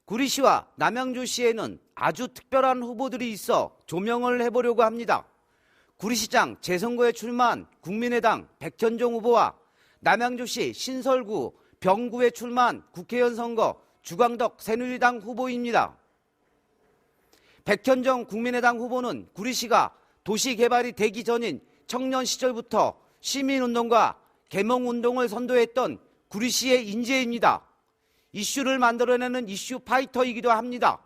구리시와 남양주시에는 아주 특별한 후보들이 있어 조명을 해보려고 합니다. 구리시장 재선거에 출마한 국민의당 백현종 후보와 남양주시 신설구 병구에 출마한 국회의원 선거 주광덕 새누리당 후보입니다. 백현종 국민의당 후보는 구리시가 도시개발이 되기 전인 청년 시절부터 시민운동과 계몽운동을 선도했던 구리시의 인재입니다. 이슈를 만들어내는 이슈 파이터이기도 합니다.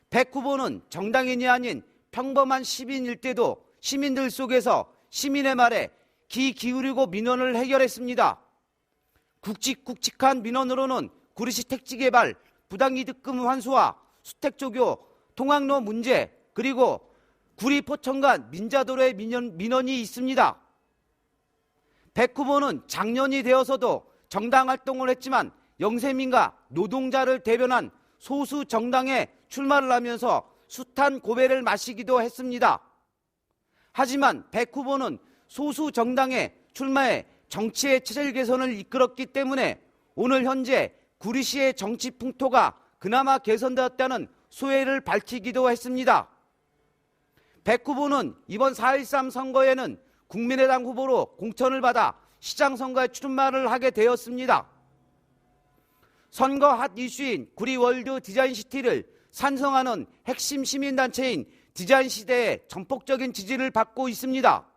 백 후보는 정당인이 아닌 평범한 시민일 때도 시민들 속에서 시민의 말에 귀 기울이고 민원을 해결했습니다. 굵직굵직한 민원으로는 구리시 택지개발, 부당이득금 환수와 수택조교, 통학로 문제, 그리고 구리 포천간 민자도로의 민원이 있습니다. 백 후보는 장년이 되어서도 정당 활동을 했지만 영세민과 노동자를 대변한 소수 정당에 출마를 하면서 숱한 고배를 마시기도 했습니다. 하지만 백 후보는 소수 정당에 출마해 정치의 체질 개선을 이끌었기 때문에 오늘 현재 구리시의 정치 풍토가 그나마 개선되었다는 소회를 밝히기도 했습니다. 백 후보는 이번 4.13 선거에는 국민의당 후보로 공천을 받아 시장 선거에 출마를 하게 되었습니다. 선거 핫 이슈인 구리 월드 디자인시티를 산성하는 핵심 시민단체인 디자인시대의 전폭적인 지지를 받고 있습니다.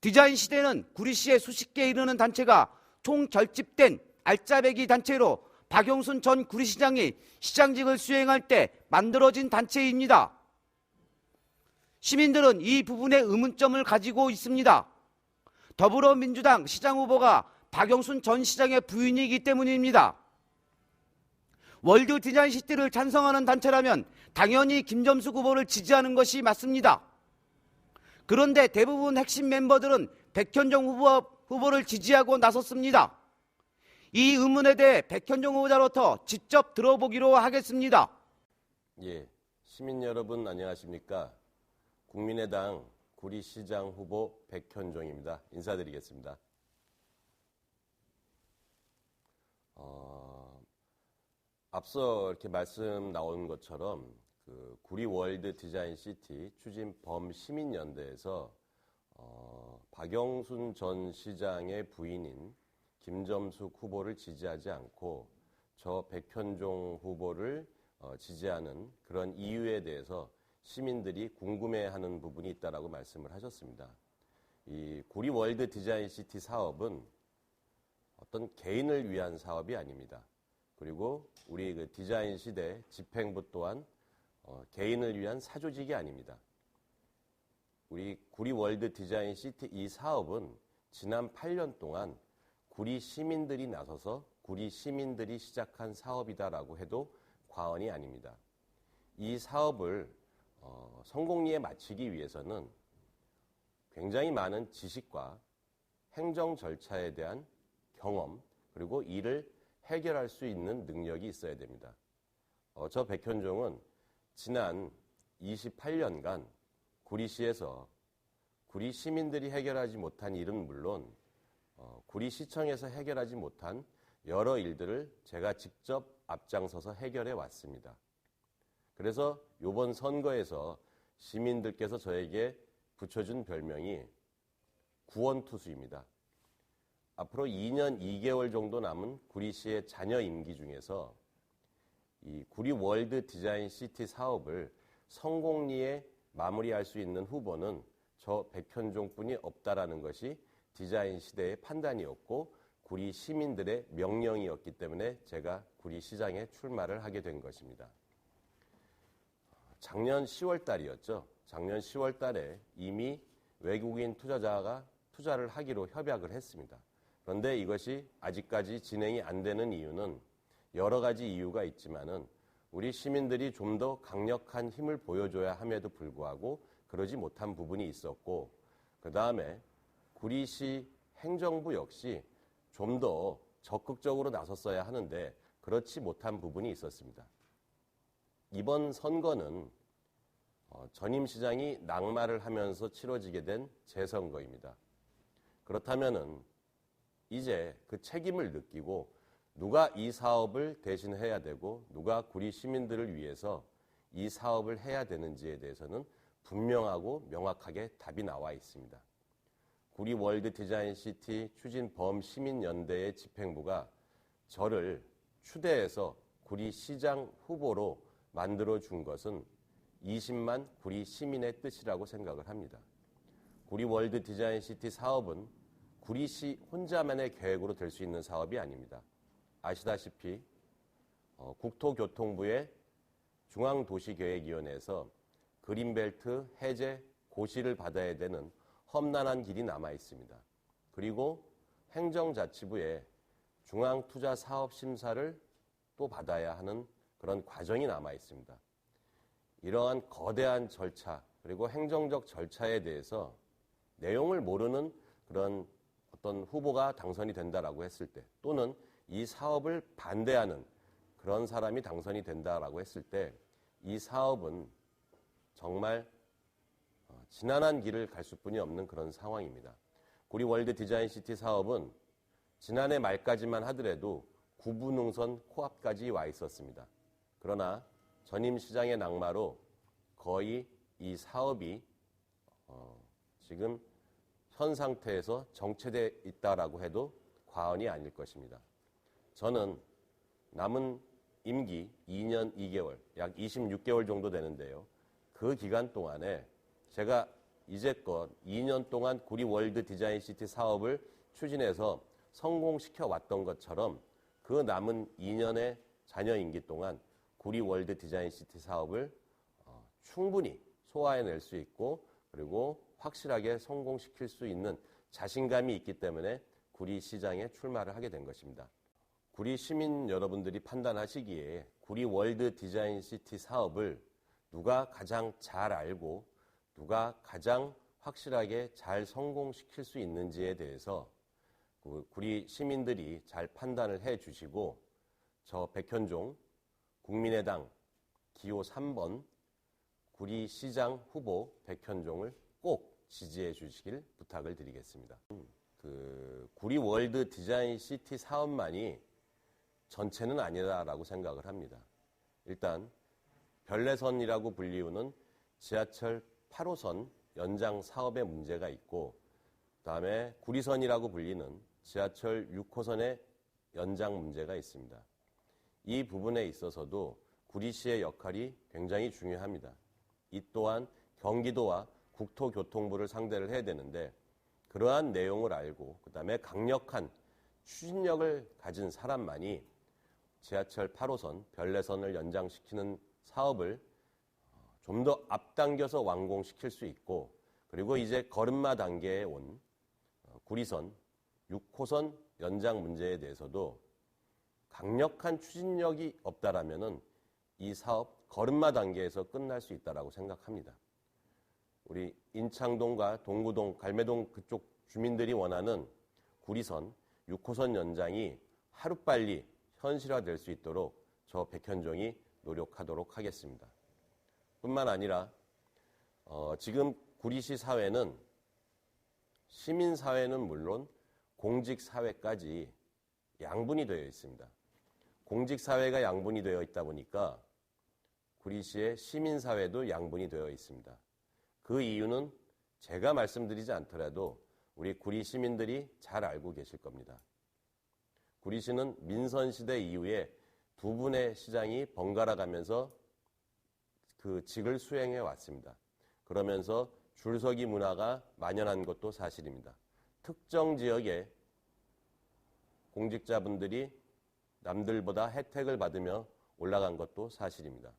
디자인시대는 구리시에 수십 개 이르는 단체가 총 결집된 알짜배기 단체로 박용순 전 구리시장이 시장직을 수행할 때 만들어진 단체입니다. 시민들은 이 부분에 의문점을 가지고 있습니다. 더불어민주당 시장 후보가 박용순 전 시장의 부인이기 때문입니다. 월드 디자인시티를 찬성하는 단체라면 당연히 김점숙 후보를 지지하는 것이 맞습니다. 그런데 대부분 핵심 멤버들은 백현종 후보를 지지하고 나섰습니다. 이 의문에 대해 백현종 후보자로부터 직접 들어보기로 하겠습니다. 예, 시민 여러분 안녕하십니까? 국민의당 구리시장 후보 백현종입니다. 인사드리겠습니다. 앞서 이렇게 말씀 나온 것처럼 그 구리 월드 디자인 시티 추진 범시민연대에서 박영순 전 시장의 부인인 김점숙 후보를 지지하지 않고 저 백현종 후보를 지지하는 그런 이유에 대해서 시민들이 궁금해하는 부분이 있다라고 말씀을 하셨습니다. 이 구리 월드 디자인 시티 사업은 어떤 개인을 위한 사업이 아닙니다. 그리고 우리 그 디자인 시대 집행부 또한 개인을 위한 사조직이 아닙니다. 우리 구리 월드 디자인 시티 이 사업은 지난 8년 동안 구리 시민들이 나서서 구리 시민들이 시작한 사업이다라고 해도 과언이 아닙니다. 이 사업을 성공리에 마치기 위해서는 굉장히 많은 지식과 행정 절차에 대한 경험 그리고 이를 해결할 수 있는 능력이 있어야 됩니다. 저 백현종은 지난 28년간 구리시에서 구리 시민들이 해결하지 못한 일은 물론 구리시청에서 해결하지 못한 여러 일들을 제가 직접 앞장서서 해결해 왔습니다. 그래서 이번 선거에서 시민들께서 저에게 붙여준 별명이 구원투수입니다. 앞으로 2년 2개월 정도 남은 구리시의 잔여 임기 중에서 이 구리 월드 디자인 시티 사업을 성공리에 마무리할 수 있는 후보는 저 백현종뿐이 없다라는 것이 디자인 시대의 판단이었고 구리 시민들의 명령이었기 때문에 제가 구리시장에 출마를 하게 된 것입니다. 작년 10월 달이었죠. 작년 10월 달에 이미 외국인 투자자가 투자를 하기로 협약을 했습니다. 그런데 이것이 아직까지 진행이 안 되는 이유는 여러 가지 이유가 있지만은 우리 시민들이 좀 더 강력한 힘을 보여줘야 함에도 불구하고 그러지 못한 부분이 있었고, 그 다음에 구리시 행정부 역시 좀 더 적극적으로 나섰어야 하는데 그렇지 못한 부분이 있었습니다. 이번 선거는 전임 시장이 낙마를 하면서 치러지게 된 재선거입니다. 그렇다면은 이제 그 책임을 느끼고 누가 이 사업을 대신해야 되고 누가 구리 시민들을 위해서 이 사업을 해야 되는지에 대해서는 분명하고 명확하게 답이 나와 있습니다. 구리 월드 디자인 시티 추진 범시민연대의 집행부가 저를 추대해서 구리 시장 후보로 만들어 준 것은 20만 구리 시민의 뜻이라고 생각을 합니다. 구리 월드 디자인 시티 사업은 구리시 혼자만의 계획으로 될 수 있는 사업이 아닙니다. 아시다시피 국토교통부의 중앙도시계획위원회에서 그린벨트 해제 고시를 받아야 되는 험난한 길이 남아 있습니다. 그리고 행정자치부의 중앙투자사업심사를 또 받아야 하는 그런 과정이 남아 있습니다. 이러한 거대한 절차 그리고 행정적 절차에 대해서 내용을 모르는 그런 어떤 후보가 당선이 된다라고 했을 때 또는 이 사업을 반대하는 그런 사람이 당선이 된다라고 했을 때 이 사업은 정말 지난한 길을 갈 수뿐이 없는 그런 상황입니다. 구리 월드 디자인 시티 사업은 지난해 말까지만 하더라도 구분능선 코앞까지 와 있었습니다. 그러나 전임 시장의 낙마로 거의 이 사업이 지금 현 상태에서 정체되어 있다라고 해도 과언이 아닐 것입니다. 저는 남은 임기 2년 2개월, 약 26개월 정도 되는데요. 그 기간 동안에 제가 이제껏 2년 동안 구리 월드 디자인 시티 사업을 추진해서 성공시켜 왔던 것처럼 그 남은 2년의 잔여 임기 동안 구리 월드 디자인 시티 사업을 충분히 소화해낼 수 있고 그리고 확실하게 성공시킬 수 있는 자신감이 있기 때문에 구리 시장에 출마를 하게 된 것입니다. 구리 시민 여러분들이 판단하시기에 구리 월드 디자인 시티 사업을 누가 가장 잘 알고 누가 가장 확실하게 잘 성공시킬 수 있는지에 대해서 구리 시민들이 잘 판단을 해 주시고 저 백현종 국민의당 기호 3번 구리시장 후보 백현종을 꼭 지지해 주시길 부탁을 드리겠습니다. 구리 월드 디자인 시티 사업만이 전체는 아니다라고 생각을 합니다. 일단 별내선이라고 불리우는 지하철 8호선 연장 사업의 문제가 있고 그다음에 구리선이라고 불리는 지하철 6호선의 연장 문제가 있습니다. 이 부분에 있어서도 구리시의 역할이 굉장히 중요합니다. 이 또한 경기도와 국토교통부를 상대를 해야 되는데 그러한 내용을 알고 그다음에 강력한 추진력을 가진 사람만이 지하철 8호선 별내선을 연장시키는 사업을 좀 더 앞당겨서 완공시킬 수 있고 그리고 이제 걸음마 단계에 온 구리선 6호선 연장 문제에 대해서도 강력한 추진력이 없다라면은 이 사업 걸음마 단계에서 끝날 수 있다라고 생각합니다. 우리 인창동과 동구동, 갈매동 그쪽 주민들이 원하는 구리선 6호선 연장이 하루빨리 현실화될 수 있도록 저 백현종이 노력하도록 하겠습니다. 뿐만 아니라 지금 구리시 사회는 시민사회는 물론 공직사회까지 양분이 되어 있습니다. 공직사회가 양분이 되어 있다 보니까 구리시의 시민사회도 양분이 되어 있습니다. 그 이유는 제가 말씀드리지 않더라도 우리 구리 시민들이 잘 알고 계실 겁니다. 구리시는 민선시대 이후에 두 분의 시장이 번갈아 가면서 그 직을 수행해 왔습니다. 그러면서 줄서기 문화가 만연한 것도 사실입니다. 특정 지역에 공직자분들이 남들보다 혜택을 받으며 올라간 것도 사실입니다.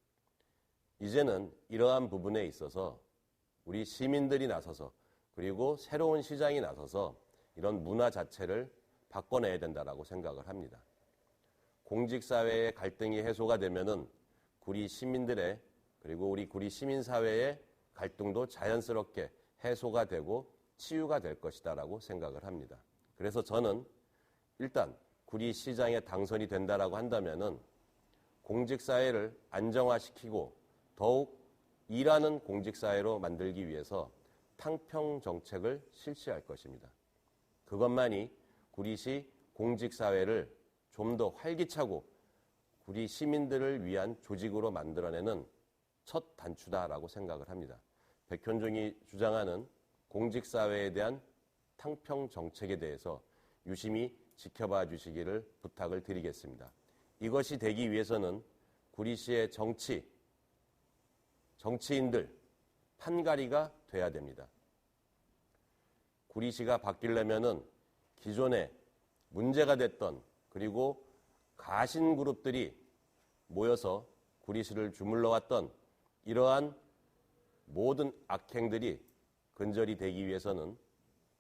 이제는 이러한 부분에 있어서 우리 시민들이 나서서 그리고 새로운 시장이 나서서 이런 문화 자체를 바꿔내야 된다라고 생각을 합니다. 공직사회의 갈등이 해소가 되면은 구리 시민들의 그리고 우리 구리 시민사회의 갈등도 자연스럽게 해소가 되고 치유가 될 것이다라고 생각을 합니다. 그래서 저는 일단 구리 시장에 당선이 된다라고 한다면은 공직사회를 안정화시키고 더욱 일하는 공직사회로 만들기 위해서 탕평 정책을 실시할 것입니다. 그것만이 구리시 공직사회를 좀 더 활기차고 구리 시민들을 위한 조직으로 만들어내는 첫 단추다라고 생각을 합니다. 백현종이 주장하는 공직사회에 대한 탕평 정책에 대해서 유심히 지켜봐 주시기를 부탁을 드리겠습니다. 이것이 되기 위해서는 구리시의 정치인들 판가리가 돼야 됩니다. 구리시가 바뀌려면은 기존에 문제가 됐던 그리고 가신 그룹들이 모여서 구리시를 주물러왔던 이러한 모든 악행들이 근절이 되기 위해서는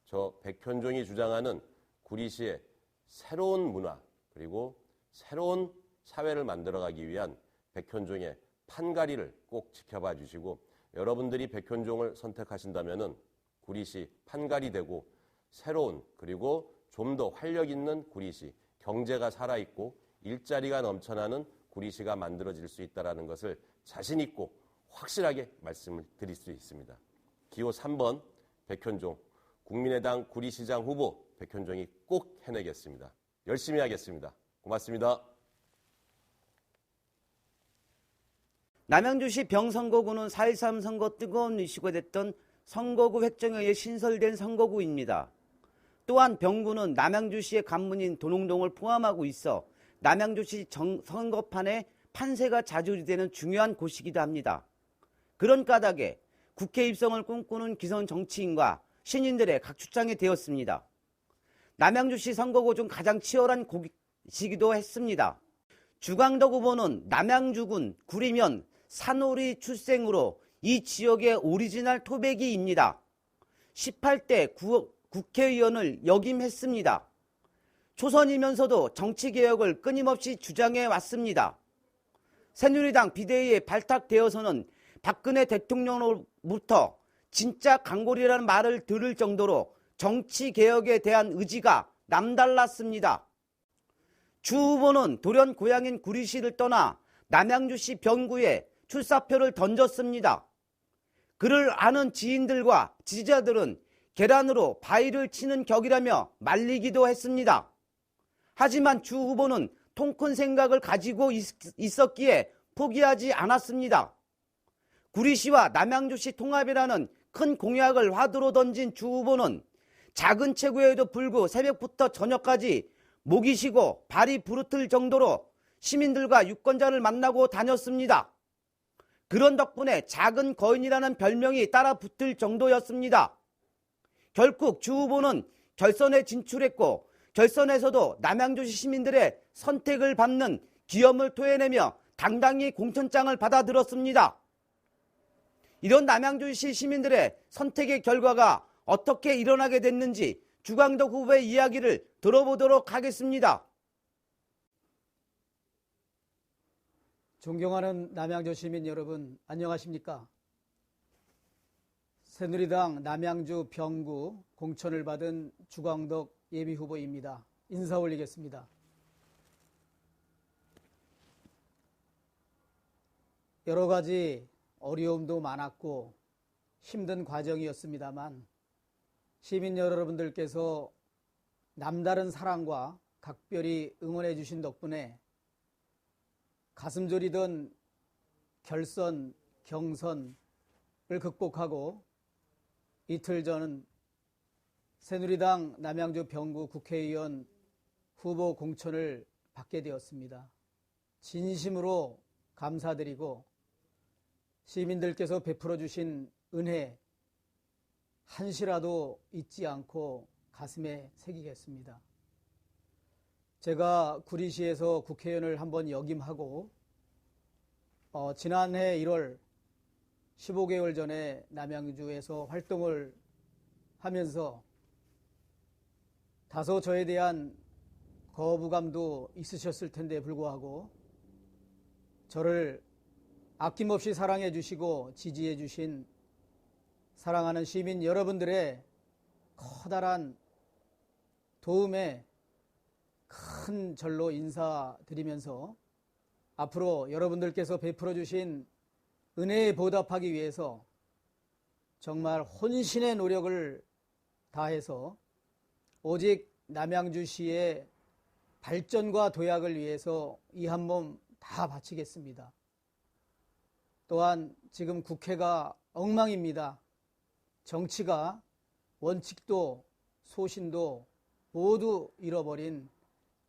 저 백현종이 주장하는 구리시의 새로운 문화 그리고 새로운 사회를 만들어가기 위한 백현종의 판가리를 꼭 지켜봐 주시고 여러분들이 백현종을 선택하신다면은 구리시 판가리 되고 새로운 그리고 좀 더 활력 있는 구리시, 경제가 살아있고 일자리가 넘쳐나는 구리시가 만들어질 수 있다는 것을 자신 있고 확실하게 말씀을 드릴 수 있습니다. 기호 3번 백현종, 국민의당 구리시장 후보 백현종이 꼭 해내겠습니다. 열심히 하겠습니다. 고맙습니다. 남양주시 병선거구는 4.13 선거 뜨거운 이슈가 됐던 선거구 획정에 의해 신설된 선거구입니다. 또한 병구는 남양주시의 관문인 도농동을 포함하고 있어 남양주시 선거판에 판세가 좌지우지되는 중요한 곳이기도 합니다. 그런 까닭에 국회 입성을 꿈꾸는 기성 정치인과 신인들의 각축장이 되었습니다. 남양주시 선거구 중 가장 치열한 곳이기도 했습니다. 주광덕 후보는 남양주군 구리면 산오리 출생으로 이 지역의 오리지널 토백이입니다. 18대 국회의원을 역임했습니다. 초선이면서도 정치개혁을 끊임없이 주장해 왔습니다. 새누리당 비대위에 발탁되어서는 박근혜 대통령으로부터 진짜 강골이라는 말을 들을 정도로 정치개혁에 대한 의지가 남달랐습니다. 주 후보는 돌연 고향인 구리시를 떠나 남양주시 병구에 출사표를 던졌습니다. 그를 아는 지인들과 지지자들은 계란으로 바위를 치는 격이라며 말리기도 했습니다. 하지만 주 후보는 통 큰 생각을 가지고 있었기에 포기하지 않았습니다. 구리시와 남양주시 통합이라는 큰 공약을 화두로 던진 주 후보는 작은 체구에도 불구 새벽부터 저녁까지 목이 쉬고 발이 부르틀 정도로 시민들과 유권자를 만나고 다녔습니다. 그런 덕분에 작은 거인이라는 별명이 따라 붙을 정도였습니다. 결국 주 후보는 결선에 진출했고 결선에서도 남양주시 시민들의 선택을 받는 기염을 토해내며 당당히 공천장을 받아들었습니다. 이런 남양주시 시민들의 선택의 결과가 어떻게 일어나게 됐는지 주광덕 후보의 이야기를 들어보도록 하겠습니다. 존경하는 남양주 시민 여러분, 안녕하십니까? 새누리당 남양주 병구 공천을 받은 주광덕 예비후보입니다. 인사 올리겠습니다. 여러 가지 어려움도 많았고 힘든 과정이었습니다만 시민 여러분들께서 남다른 사랑과 각별히 응원해 주신 덕분에 가슴 졸이던 결선, 경선을 극복하고 이틀 전은 새누리당 남양주 병구 국회의원 후보 공천을 받게 되었습니다. 진심으로 감사드리고 시민들께서 베풀어 주신 은혜 한시라도 잊지 않고 가슴에 새기겠습니다. 제가 구리시에서 국회의원을 한번 역임하고 지난해 1월 15개월 전에 남양주에서 활동을 하면서 다소 저에 대한 거부감도 있으셨을 텐데 불구하고 저를 아낌없이 사랑해 주시고 지지해 주신 사랑하는 시민 여러분들의 커다란 도움에 큰 절로 인사드리면서 앞으로 여러분들께서 베풀어 주신 은혜에 보답하기 위해서 정말 혼신의 노력을 다해서 오직 남양주시의 발전과 도약을 위해서 이 한 몸 다 바치겠습니다. 또한 지금 국회가 엉망입니다. 정치가 원칙도 소신도 모두 잃어버린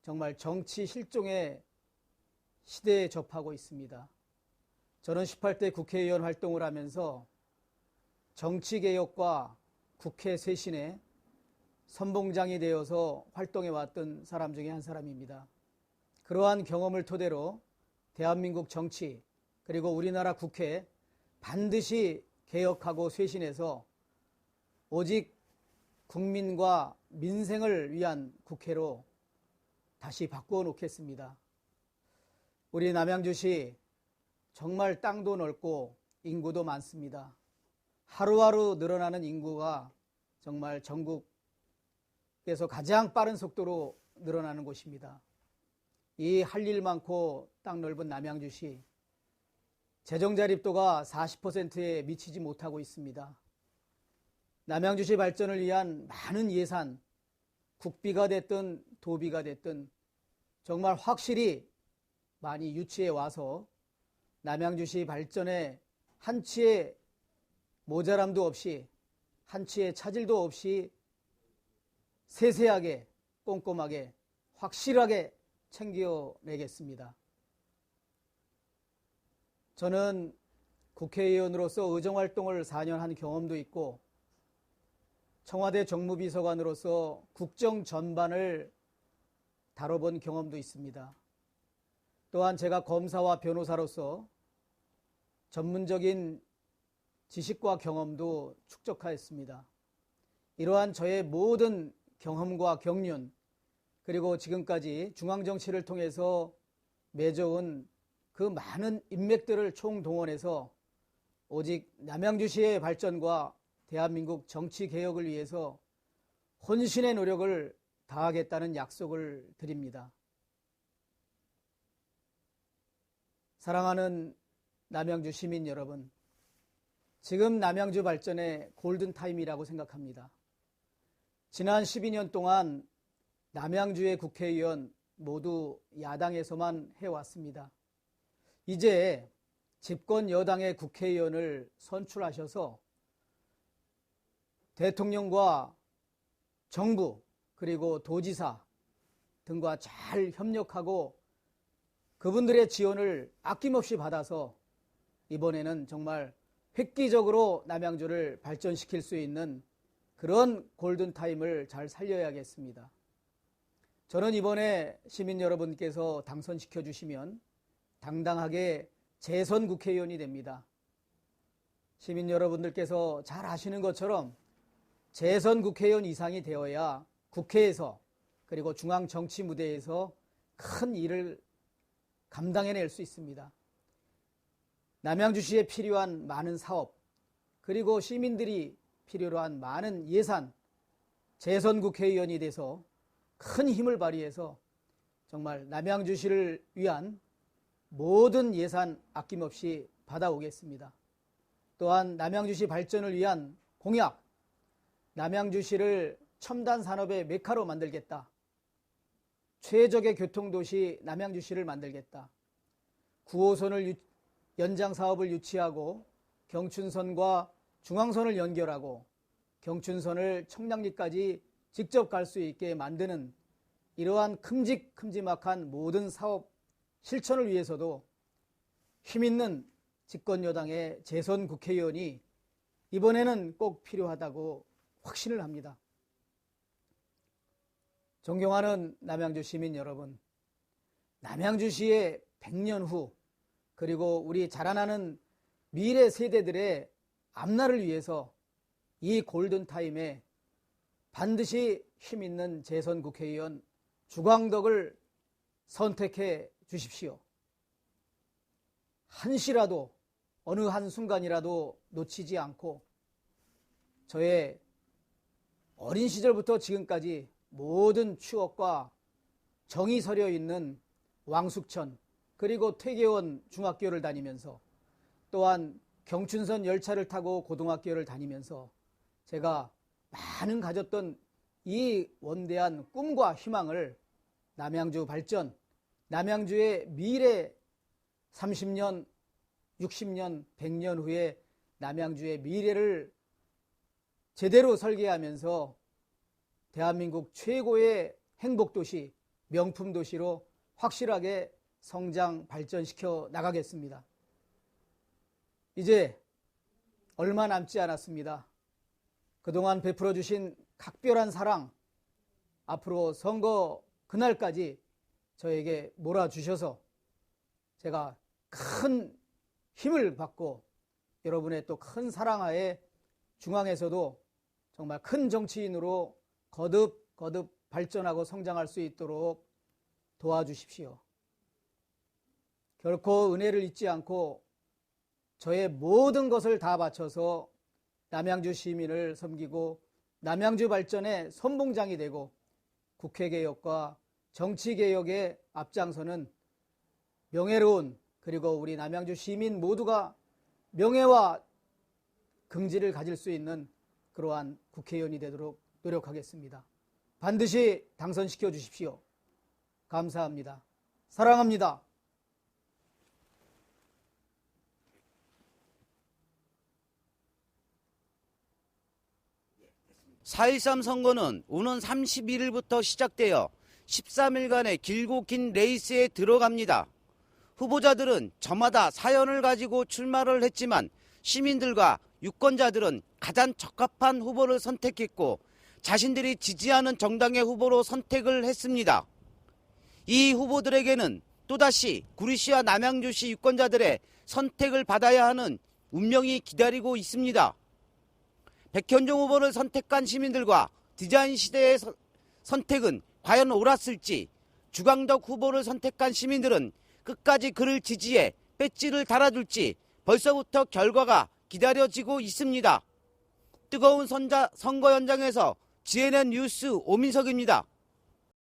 정말 정치 실종의 시대에 접하고 있습니다. 저는 18대 국회의원 활동을 하면서 정치개혁과 국회 쇄신에 선봉장이 되어서 활동해왔던 사람 중에 한 사람입니다. 그러한 경험을 토대로 대한민국 정치 그리고 우리나라 국회 반드시 개혁하고 쇄신해서 오직 국민과 민생을 위한 국회로 다시 바꾸어 놓겠습니다. 우리 남양주시 정말 땅도 넓고 인구도 많습니다. 하루하루 늘어나는 인구가 정말 전국에서 가장 빠른 속도로 늘어나는 곳입니다. 이 할 일 많고 땅 넓은 남양주시 재정 자립도가 40%에 미치지 못하고 있습니다. 남양주시 발전을 위한 많은 예산, 국비가 됐든 도비가 됐든 정말 확실히 많이 유치해 와서 남양주시 발전에 한치의 모자람도 없이 한치의 차질도 없이 세세하게 꼼꼼하게 확실하게 챙겨내겠습니다. 저는 국회의원으로서 의정활동을 4년 한 경험도 있고 청와대 정무비서관으로서 국정 전반을 다뤄본 경험도 있습니다. 또한 제가 검사와 변호사로서 전문적인 지식과 경험도 축적하였습니다. 이러한 저의 모든 경험과 경륜 그리고 지금까지 중앙정치를 통해서 맺어온 그 많은 인맥들을 총동원해서 오직 남양주시의 발전과 대한민국 정치개혁을 위해서 혼신의 노력을 다하겠다는 약속을 드립니다. 사랑하는 남양주 시민 여러분, 지금 남양주 발전의 골든타임이라고 생각합니다. 지난 12년 동안 남양주의 국회의원 모두 야당에서만 해왔습니다. 이제 집권 여당의 국회의원을 선출하셔서 대통령과 정부 그리고 도지사 등과 잘 협력하고 그분들의 지원을 아낌없이 받아서 이번에는 정말 획기적으로 남양주를 발전시킬 수 있는 그런 골든타임을 잘 살려야겠습니다. 저는 이번에 시민 여러분께서 당선시켜 주시면 당당하게 재선 국회의원이 됩니다. 시민 여러분들께서 잘 아시는 것처럼 재선 국회의원 이상이 되어야 국회에서 그리고 중앙 정치 무대에서 큰 일을 감당해낼 수 있습니다. 남양주시에 필요한 많은 사업 그리고 시민들이 필요로 한 많은 예산 재선 국회의원이 돼서 큰 힘을 발휘해서 정말 남양주시를 위한 모든 예산 아낌없이 받아오겠습니다. 또한 남양주시 발전을 위한 공약, 남양주시를 첨단 산업의 메카로 만들겠다. 최적의 교통도시 남양주시를 만들겠다. 9호선을 연장 사업을 유치하고 경춘선과 중앙선을 연결하고 경춘선을 청량리까지 직접 갈 수 있게 만드는 이러한 큼직큼직한 모든 사업 실천을 위해서도 힘있는 집권여당의 재선 국회의원이 이번에는 꼭 필요하다고 확신을 합니다. 존경하는 남양주 시민 여러분, 남양주시의 100년 후 그리고 우리 자라나는 미래 세대들의 앞날을 위해서 이 골든타임에 반드시 힘있는 재선 국회의원 주광덕을 선택해 주십시오. 한시라도 어느 한순간이라도 놓치지 않고 저의 어린 시절부터 지금까지 모든 추억과 정이 서려 있는 왕숙천 그리고 퇴계원 중학교를 다니면서 또한 경춘선 열차를 타고 고등학교를 다니면서 제가 많은 가졌던 이 원대한 꿈과 희망을 남양주 발전, 남양주의 미래 30년, 60년, 100년 후에 남양주의 미래를 제대로 설계하면서 대한민국 최고의 행복도시, 명품도시로 확실하게 성장, 발전시켜 나가겠습니다. 이제 얼마 남지 않았습니다. 그동안 베풀어 주신 각별한 사랑, 앞으로 선거 그날까지 저에게 몰아주셔서 제가 큰 힘을 받고 여러분의 또 큰 사랑하에 중앙에서도 정말 큰 정치인으로 거듭 발전하고 성장할 수 있도록 도와주십시오. 결코 은혜를 잊지 않고 저의 모든 것을 다 바쳐서 남양주 시민을 섬기고 남양주 발전의 선봉장이 되고 국회개혁과 정치개혁에 앞장서는 명예로운, 그리고 우리 남양주 시민 모두가 명예와 긍지를 가질 수 있는 그러한 국회의원이 되도록 노력하겠습니다. 반드시 당선시켜 주십시오. 감사합니다. 사랑합니다. 4.13 선거는 오는 31일부터 시작되어 13일간의 길고 긴 레이스에 들어갑니다. 후보자들은 저마다 사연을 가지고 출마를 했지만 시민들과 유권자들은 가장 적합한 후보를 선택했고 자신들이 지지하는 정당의 후보로 선택을 했습니다. 이 후보들에게는 또다시 구리시와 남양주시 유권자들의 선택을 받아야 하는 운명이 기다리고 있습니다. 백현종 후보를 선택한 시민들과 디자인 시대의 선택은 과연 옳았을지, 주광덕 후보를 선택한 시민들은 끝까지 그를 지지해 배지를 달아줄지 벌써부터 결과가 기다려지고 있습니다. 뜨거운 선거 현장에서 GNN 뉴스 오민석입니다.